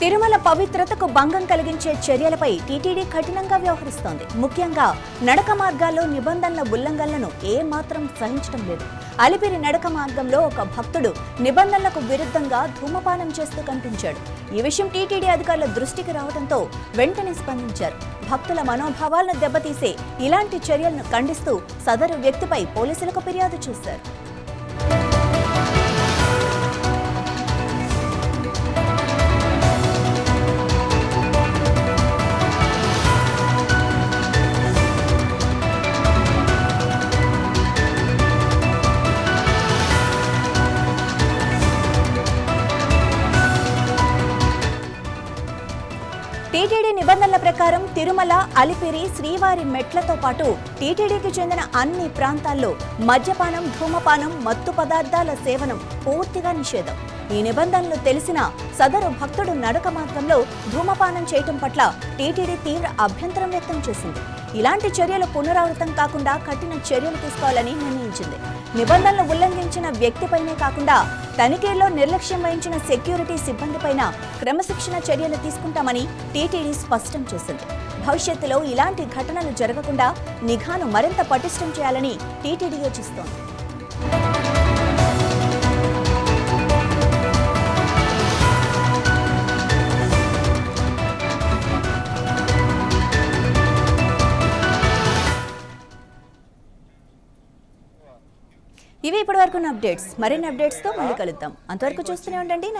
తిరుమల పవిత్రతకు భంగం కలిగించే చర్యలపై టీటీడీ కఠినంగా వ్యవహరిస్తోంది. ముఖ్యంగా నడక మార్గాల్లో నిబంధనల ఉల్లంఘనలను ఏమాత్రం సహించడం లేదు. అలిపిరి నడక మార్గంలో ఒక భక్తుడు నిబంధనలకు విరుద్ధంగా ధూమపానం చేస్తూ కనిపించాడు. ఈ విషయం టీటీడీ అధికారుల దృష్టికి రావడంతో వెంటనే స్పందించారు. భక్తుల మనోభావాలను దెబ్బతీసే ఇలాంటి చర్యలను ఖండిస్తూ సదరు వ్యక్తిపై పోలీసులకు ఫిర్యాదు చేశారు. టీటీడీ నిబంధనల ప్రకారం తిరుమల, అలిపిరి, శ్రీవారి మెట్లతో పాటు టీటీడీకి చెందిన అన్ని ప్రాంతాల్లో మద్యపానం, ధూమపానం, మత్తు పదార్థాల సేవనం పూర్తిగా నిషేధం. ఈ నిబంధనలు తెలిసినా సదరు భక్తుడు నడక మార్గంలో ధూమపానం చేయటం పట్ల టీటీడీ తీవ్ర అభ్యంతరం వ్యక్తం చేసింది. ఇలాంటి చర్యలు పునరావృతం కాకుండా కఠిన చర్యలు తీసుకోవాలని నిర్ణయించింది. నిబంధనలు ఉల్లంఘించిన వ్యక్తిపైనే కాకుండా తనిఖీల్లో నిర్లక్ష్యం వహించిన సెక్యూరిటీ సిబ్బందిపైన క్రమశిక్షణ చర్యలు తీసుకుంటామని టీటీడీ స్పష్టం చేసింది. భవిష్యత్తులో ఇలాంటి ఘటనలు జరగకుండా నిఘాను మరింత పటిష్టం చేయాలని టీటీడీ యోచిస్తోంది. ఇవి ఇప్పటివరకు అప్డేట్స్. మరిన్ని అప్డేట్స్తో మళ్ళీ కలుద్దాం. అంతవరకు చూస్తూనే ఉండండి.